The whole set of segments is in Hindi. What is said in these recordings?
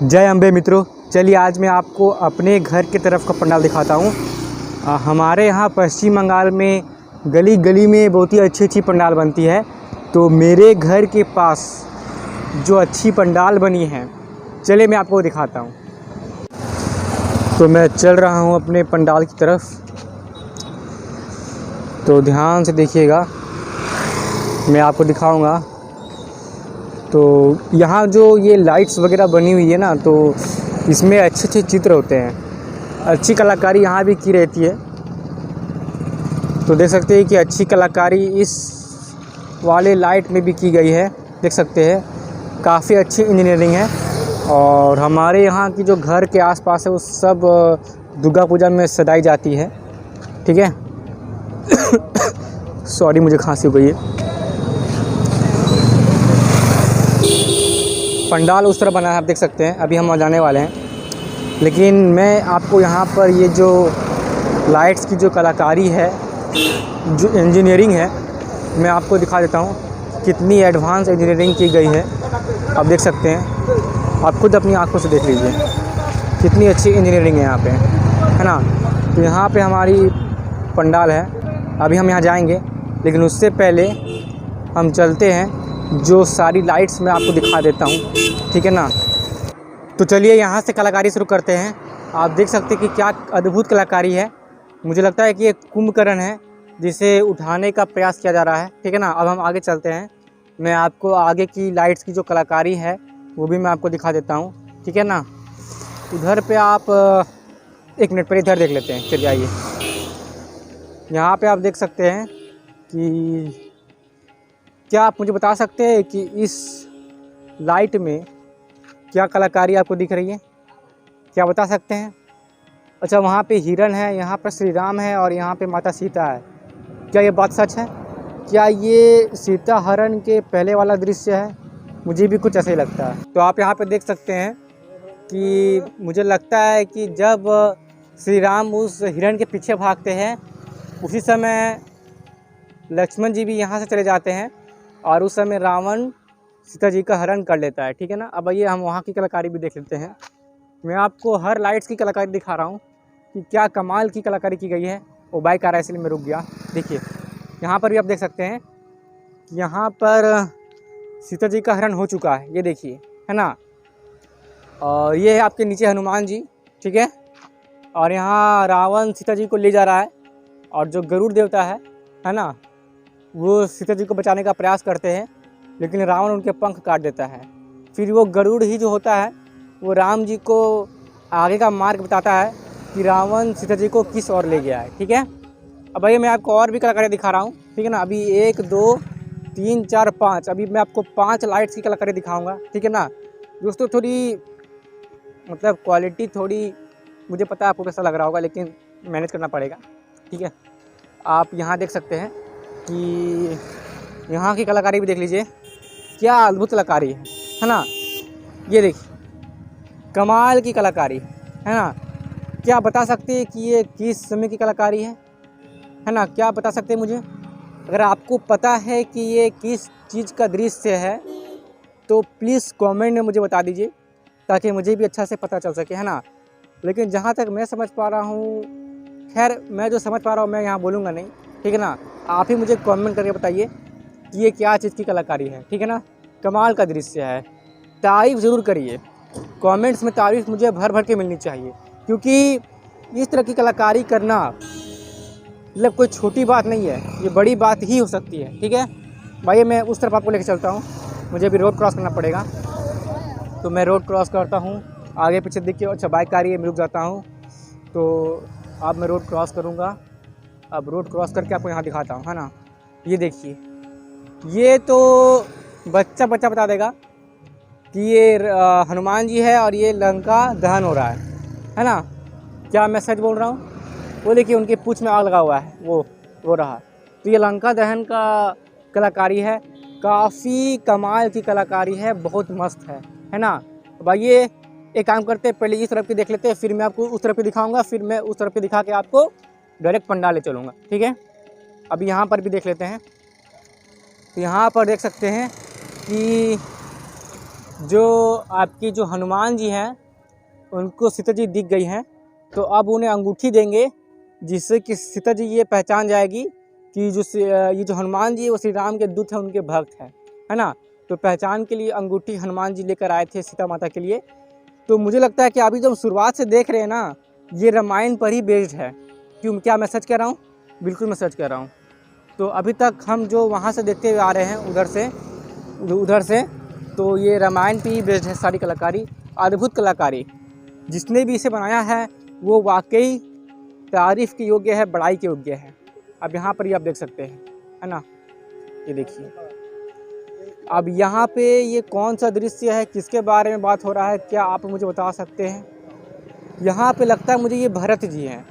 जय अम्बे मित्रों, चलिए आज मैं आपको अपने घर की तरफ का पंडाल दिखाता हूँ। हमारे यहाँ पश्चिम बंगाल में गली गली में बहुत ही अच्छी अच्छी पंडाल बनती है। तो मेरे घर के पास जो अच्छी पंडाल बनी है, चलिए मैं आपको दिखाता हूँ। तो मैं चल रहा हूँ अपने पंडाल की तरफ, तो ध्यान से देखिएगा, मैं आपको दिखाऊंगा। तो यहाँ जो ये लाइट्स वगैरह बनी हुई है ना, तो इसमें अच्छे अच्छे चित्र होते हैं, अच्छी कलाकारी यहाँ भी की रहती है। तो देख सकते हैं कि अच्छी कलाकारी इस वाले लाइट में भी की गई है, देख सकते हैं काफ़ी अच्छी इंजीनियरिंग है। और हमारे यहाँ की जो घर के आसपास है वो सब दुर्गा पूजा में सजाई जाती है, ठीक है। सॉरी, मुझे खांसी हो गई है। पंडाल उस तरह बना है, आप देख सकते हैं, अभी हम जाने वाले हैं। लेकिन मैं आपको यहाँ पर ये जो लाइट्स की जो कलाकारी है, जो इंजीनियरिंग है, मैं आपको दिखा देता हूँ कितनी एडवांस इंजीनियरिंग की गई है। आप देख सकते हैं, आप खुद अपनी आंखों से देख लीजिए कितनी अच्छी इंजीनियरिंग है यहाँ पे, है ना। तो यहाँ पे हमारी पंडाल है, अभी हम यहाँ जाएंगे, लेकिन उससे पहले हम चलते हैं, जो सारी लाइट्स मैं आपको दिखा देता हूँ, ठीक है ना। तो चलिए यहाँ से कलाकारी शुरू करते हैं। आप देख सकते हैं कि क्या अद्भुत कलाकारी है। मुझे लगता है कि ये कुंभकर्ण है जिसे उठाने का प्रयास किया जा रहा है, ठीक है ना। अब हम आगे चलते हैं, मैं आपको आगे की लाइट्स की जो कलाकारी है वो भी मैं आपको दिखा देता हूँ, ठीक है ना। उधर पे आप एक मिनट पर इधर देख लेते हैं, चलिए आइए। यहाँ पे आप देख सकते हैं कि क्या आप मुझे बता सकते हैं कि इस लाइट में क्या कलाकारी आपको दिख रही है, क्या बता सकते हैं? अच्छा, वहाँ पे हिरण है, यहाँ पर श्री राम है और यहाँ पे माता सीता है। क्या ये बात सच है? क्या ये सीता हरण के पहले वाला दृश्य है? मुझे भी कुछ ऐसा ही लगता है। तो आप यहाँ पे देख सकते हैं कि मुझे लगता है कि जब श्री राम उस हिरण के पीछे भागते हैं, उसी समय लक्ष्मण जी भी यहाँ से चले जाते हैं और उस समय रावण सीता जी का हरण कर लेता है, ठीक है ना। अब आइए हम वहाँ की कलाकारी भी देख लेते हैं। मैं आपको हर लाइट्स की कलाकारी दिखा रहा हूँ कि क्या कमाल की कलाकारी की गई है। वो बाइक आ रहा है इसलिए मैं रुक गया। देखिए यहाँ पर भी आप देख सकते हैं, यहाँ पर सीता जी का हरण हो चुका है, ये देखिए, है ना। और ये है आपके नीचे हनुमान जी, ठीक है। और यहाँ रावण सीता जी को ले जा रहा है, और जो गरुड़ देवता है ना, वो सीता जी को बचाने का प्रयास करते हैं, लेकिन रावण उनके पंख काट देता है। फिर वो गरुड़ ही जो होता है वो राम जी को आगे का मार्ग बताता है कि रावण सीता जी को किस ओर ले गया है, ठीक है। अब भाई मैं आपको और भी कलाकारी दिखा रहा हूँ, ठीक है ना। अभी 1 2 3 4 5, अभी मैं आपको 5 लाइट्स की कलाकारी दिखाऊंगा, ठीक है ना। दोस्तों थोड़ी मतलब क्वालिटी थोड़ी, मुझे पता है आपको कैसा लग रहा होगा, लेकिन मैनेज करना पड़ेगा, ठीक है। आप यहाँ देख सकते हैं कि यहाँ की कलाकारी भी देख लीजिए, क्या अद्भुत कलाकारी है ना। ये देखिए कमाल की कलाकारी है ना। क्या बता सकते हैं कि ये किस समय की कलाकारी है ना। क्या बता सकते हैं मुझे? अगर आपको पता है कि ये किस चीज़ का दृश्य है तो प्लीज़ कमेंट में मुझे बता दीजिए, ताकि मुझे भी अच्छा से पता चल सके, है ना। लेकिन जहाँ तक मैं समझ पा रहा हूँ, खैर मैं जो समझ पा रहा हूँ मैं यहाँ बोलूँगा नहीं, ठीक है ना। आप ही मुझे कमेंट करके बताइए कि ये क्या चीज़ की कलाकारी है, ठीक है ना। कमाल का दृश्य है, तारीफ़ ज़रूर करिए, कमेंट्स में तारीफ़ मुझे भर भर के मिलनी चाहिए, क्योंकि इस तरह की कलाकारी करना मतलब कोई छोटी बात नहीं है, ये बड़ी बात ही हो सकती है, ठीक है भाई। मैं उस तरफ आपको लेकर चलता हूँ, मुझे अभी रोड क्रॉस करना पड़ेगा, तो मैं रोड क्रॉस करता हूँ। आगे पीछे देखिए, अच्छा बाइक आ रही है, मैं रुक जाता हूँ। तो अब मैं रोड क्रॉस करूँगा, अब रोड क्रॉस करके आपको यहाँ दिखाता हूँ, है ना। ये देखिए, ये तो बच्चा बता देगा कि ये हनुमान जी है और ये लंका दहन हो रहा है ना। क्या मैं सच बोल रहा हूँ? वो देखिए उनके पूंछ में आग लगा हुआ है, वो रहा। तो ये लंका दहन का कलाकारी है, काफ़ी कमाल की कलाकारी है, बहुत मस्त है ना। तो भाई ये एक काम करते हैं, पहले इस तरफ की देख लेते हैं, फिर मैं आपको उस तरफ की दिखाऊंगा, फिर मैं उस तरफ की दिखा के आपको डायरेक्ट पंडाल ले चलूँगा, ठीक है। अभी यहाँ पर भी देख लेते हैं। तो यहाँ पर देख सकते हैं कि जो आपकी जो हनुमान जी हैं उनको सीता जी दिख गई हैं, तो अब उन्हें अंगूठी देंगे जिससे कि सीता जी ये पहचान जाएगी कि ये जो हनुमान जी है वो श्री राम के दूत हैं, उनके भक्त हैं, है ना। तो पहचान के लिए अंगूठी हनुमान जी लेकर आए थे सीता माता के लिए। तो मुझे लगता है कि अभी जो हम शुरुआत से देख रहे हैं ना, ये रामायण पर ही बेस्ड है। क्यों, क्या मैं सच कह रहा हूँ? बिल्कुल मैं सच कह रहा हूँ। तो अभी तक हम जो वहाँ से देखते हुए आ रहे हैं उधर से तो ये रामायण पर ही बेस्ड है सारी कलाकारी, अद्भुत कलाकारी। जिसने भी इसे बनाया है वो वाकई तारीफ़ के योग्य है, बड़ाई के योग्य है। अब यहाँ पर ही आप देख सकते हैं, है ना, ये देखिए। अब यहाँ पे ये कौन सा दृश्य है, किसके बारे में बात हो रहा है, क्या आप मुझे बता सकते हैं? यहाँ पे लगता है मुझे ये भरत जी हैं,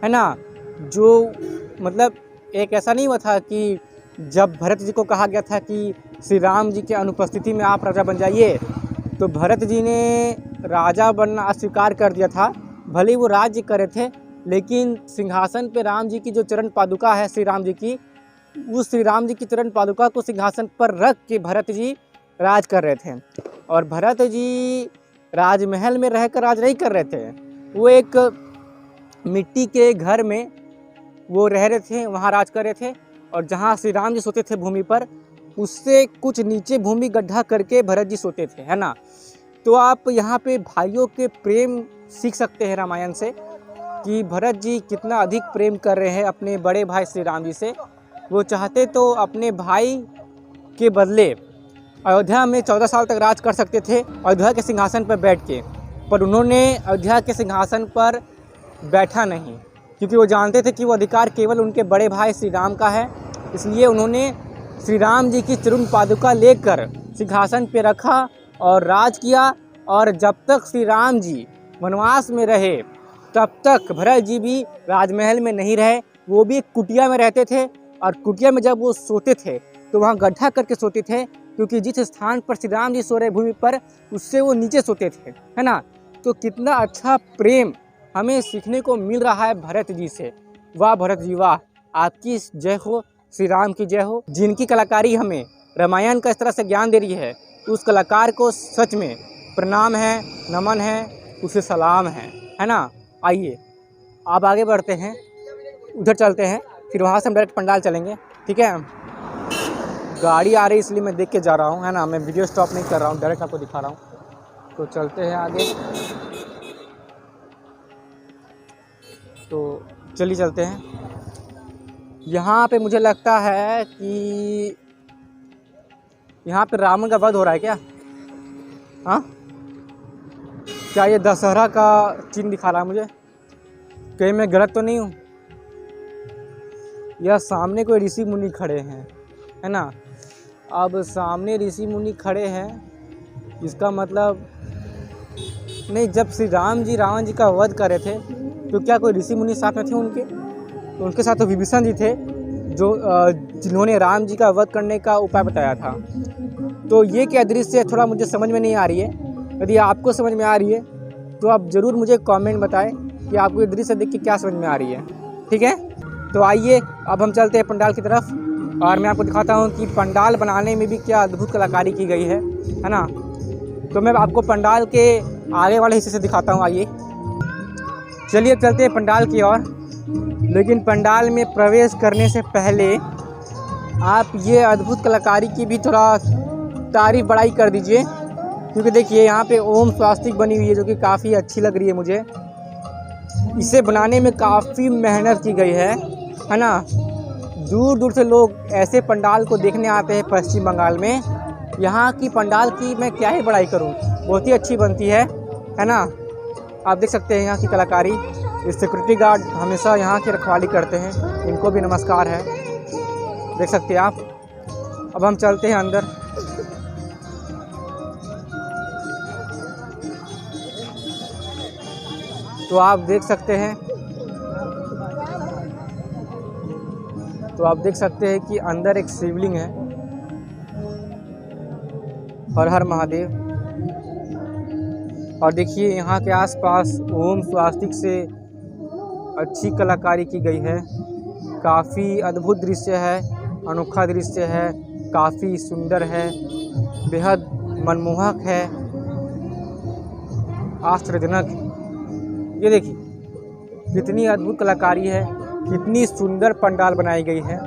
है ना। जो मतलब एक ऐसा नहीं हुआ था कि जब भरत जी को कहा गया था कि श्री राम जी के अनुपस्थिति में आप राजा बन जाइए, तो भरत जी ने राजा बनना अस्वीकार कर दिया था। भले ही वो राज्य करे थे, लेकिन सिंहासन पे राम जी की जो चरण पादुका है श्री राम जी की, उस श्री राम जी की चरण पादुका को सिंहासन पर रख के भरत जी राज कर रहे थे। और भरत जी राजमहल में रहकर राज नहीं कर रहे थे, वो एक मिट्टी के घर में वो रह रहे थे, वहाँ राज कर रहे थे। और जहाँ श्री राम जी सोते थे भूमि पर, उससे कुछ नीचे भूमि गड्ढा करके भरत जी सोते थे, है ना। तो आप यहाँ पे भाइयों के प्रेम सीख सकते हैं रामायण से कि भरत जी कितना अधिक प्रेम कर रहे हैं अपने बड़े भाई श्री राम जी से। वो चाहते तो अपने भाई के बदले अयोध्या में 14 साल तक राज कर सकते थे अयोध्या के सिंहासन पर बैठ के, पर उन्होंने अयोध्या के सिंहासन पर बैठा नहीं, क्योंकि वो जानते थे कि वो अधिकार केवल उनके बड़े भाई श्री राम का है। इसलिए उन्होंने श्री राम जी की चरण पादुका लेकर सिंहासन पर रखा और राज किया। और जब तक श्री राम जी वनवास में रहे तब तक भरत जी भी राजमहल में नहीं रहे, वो भी एक कुटिया में रहते थे। और कुटिया में जब वो सोते थे तो वहाँ गड्ढा करके सोते थे, क्योंकि जिस स्थान पर श्री राम जी सो रहे भूमि पर, उससे वो नीचे सोते थे, है ना। तो कितना अच्छा प्रेम हमें सीखने को मिल रहा है भरत जी से। वाह भरत जी वाह, आपकी जय हो, श्री राम की जय हो। जिनकी कलाकारी हमें रामायण का इस तरह से ज्ञान दे रही है, उस कलाकार को सच में प्रणाम है, नमन है, उसे सलाम है ना। आइए आप आगे बढ़ते हैं, उधर चलते हैं, फिर वहाँ से हम डायरेक्ट पंडाल चलेंगे, ठीक है। गाड़ी आ रही है इसलिए मैं देख के जा रहा हूँ, है ना। मैं वीडियो स्टॉप नहीं कर रहा हूँ, डायरेक्ट आपको दिखा रहा हूँ। तो चलते हैं आगे, तो चलिए चलते हैं। यहाँ पे मुझे लगता है कि यहाँ पे रावण का वध हो रहा है क्या? हाँ, क्या ये दशहरा का चिन्ह दिखा रहा है मुझे? कहीं मैं गलत तो नहीं हूँ? यह सामने कोई ऋषि मुनि खड़े हैं, है ना। अब सामने ऋषि मुनि खड़े हैं, इसका मतलब नहीं, जब श्री राम जी रावण जी का वध कर रहे थे तो क्या कोई ऋषि मुनि साथ में थे उनके? तो उनके साथ तो विभीषण जी थे, जो जिन्होंने राम जी का वध करने का उपाय बताया था। तो ये क्या दृश्य थोड़ा मुझे समझ में नहीं आ रही है। यदि आपको समझ में आ रही है तो आप ज़रूर मुझे कमेंट बताएं कि आपको ये दृश्य देख के क्या समझ में आ रही है, ठीक है। तो आइए अब हम चलते हैं पंडाल की तरफ, और मैं आपको दिखाता हूँ कि पंडाल बनाने में भी क्या अद्भुत कलाकारी की गई है ना। तो मैं आपको पंडाल के आगे वाले हिस्से से दिखाता हूँ, आइए चलिए चलते हैं पंडाल की ओर। लेकिन पंडाल में प्रवेश करने से पहले आप ये अद्भुत कलाकारी की भी थोड़ा तारीफ़ बड़ाई कर दीजिए, क्योंकि देखिए यहाँ पे ओम स्वास्तिक बनी हुई है, जो कि काफ़ी अच्छी लग रही है मुझे। इसे बनाने में काफ़ी मेहनत की गई है ना। दूर दूर से लोग ऐसे पंडाल को देखने आते हैं पश्चिम बंगाल में। यहाँ की पंडाल की मैं क्या ही बड़ाई करूँ, बहुत ही अच्छी बनती है ना। आप देख सकते हैं यहाँ की कलाकारी। सिक्योरिटी गार्ड हमेशा यहाँ की रखवाली करते हैं, इनको भी नमस्कार है, देख सकते हैं आप। अब हम चलते हैं अंदर। तो आप देख सकते हैं कि अंदर एक शिवलिंग है। हर हर महादेव। और देखिए यहाँ के आसपास ओम स्वास्तिक से अच्छी कलाकारी की गई है। काफ़ी अद्भुत दृश्य है, अनोखा दृश्य है, काफ़ी सुंदर है, बेहद मनमोहक है। आश्चर्यजनक। ये देखिए कितनी अद्भुत कलाकारी है, कितनी सुंदर पंडाल बनाई गई है।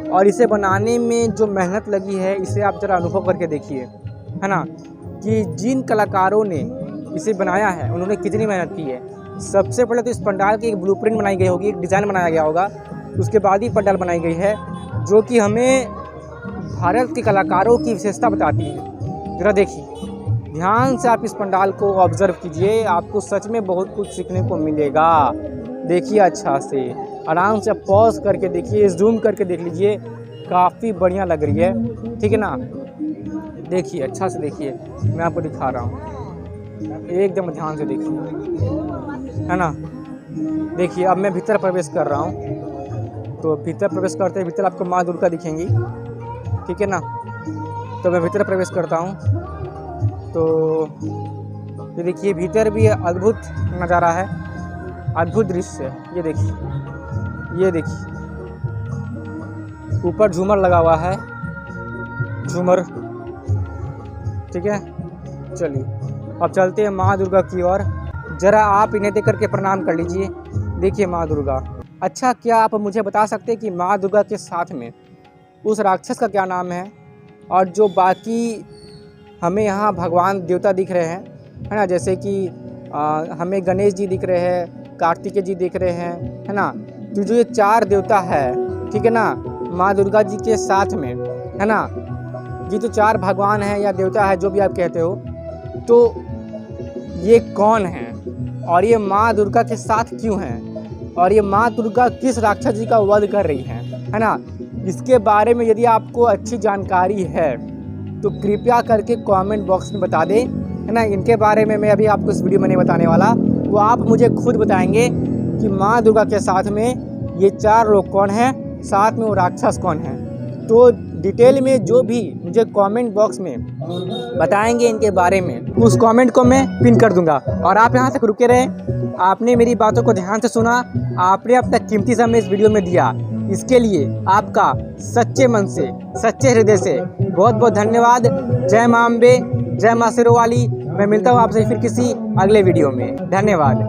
और इसे बनाने में जो मेहनत लगी है इसे आप ज़रा अनुभव करके देखिए, है ना, कि जिन कलाकारों ने इसे बनाया है उन्होंने कितनी मेहनत की है। सबसे पहले तो इस पंडाल की एक ब्लूप्रिंट बनाई गई होगी, एक डिज़ाइन बनाया गया होगा, उसके बाद ही पंडाल बनाई गई है, जो कि हमें भारत के कलाकारों की विशेषता बताती है। ज़रा देखिए, ध्यान से आप इस पंडाल को ऑब्ज़र्व कीजिए, आपको सच में बहुत कुछ सीखने को मिलेगा। देखिए अच्छा से, आराम से पॉज करके देखिए, जूम करके देख लीजिए, काफ़ी बढ़िया लग रही है, ठीक है ना। देखिए अच्छा से देखिए, मैं आपको दिखा रहा हूँ, एकदम ध्यान से देखिए, है ना। देखिए अब मैं भीतर प्रवेश कर रहा हूँ, तो भीतर प्रवेश करते भीतर आपको माँ दुर्गा दिखेंगी, ठीक है ना। तो मैं भीतर प्रवेश करता हूँ, तो ये देखिए भीतर भी अद्भुत नज़ारा है, अद्भुत दृश्य है। ये देखिए ऊपर झूमर लगा हुआ है, झूमर, ठीक है। चलिए अब चलते हैं माँ दुर्गा की ओर। ज़रा आप इन्हें देख करके प्रणाम कर लीजिए। देखिए माँ दुर्गा। अच्छा, क्या आप मुझे बता सकते हैं कि माँ दुर्गा के साथ में उस राक्षस का क्या नाम है, और जो बाकी हमें यहाँ भगवान देवता दिख रहे हैं, है ना, जैसे कि हमें गणेश जी दिख रहे हैं, कार्तिकेय जी दिख रहे हैं, है ना, तो जो ये 4 देवता है, ठीक है ना, माँ दुर्गा जी के साथ में, है ना, ये तो 4 भगवान हैं या देवता है, जो भी आप कहते हो, तो ये कौन है और ये माँ दुर्गा के साथ क्यों हैं, और ये माँ दुर्गा किस राक्षस जी का वध कर रही है ना। इसके बारे में यदि आपको अच्छी जानकारी है तो कृपया करके कमेंट बॉक्स में बता दें, है ना। इनके बारे में मैं अभी आपको इस वीडियो में नहीं बताने वाला, वो आप मुझे खुद बताएंगे कि माँ दुर्गा के साथ में ये 4 लोग कौन हैं, साथ में वो राक्षस कौन हैं। तो डिटेल में जो भी मुझे कमेंट बॉक्स में बताएंगे इनके बारे में, उस कमेंट को मैं पिन कर दूंगा। और आप यहाँ तक रुके रहें, आपने मेरी बातों को ध्यान से सुना, आपने अपना कीमती समय इस वीडियो में दिया, इसके लिए आपका सच्चे मन से, सच्चे हृदय से बहुत बहुत धन्यवाद। जय माँ अम्बे, जय माँ शेरोवाली। मैं मिलता हूँ आपसे फिर किसी अगले वीडियो में। धन्यवाद।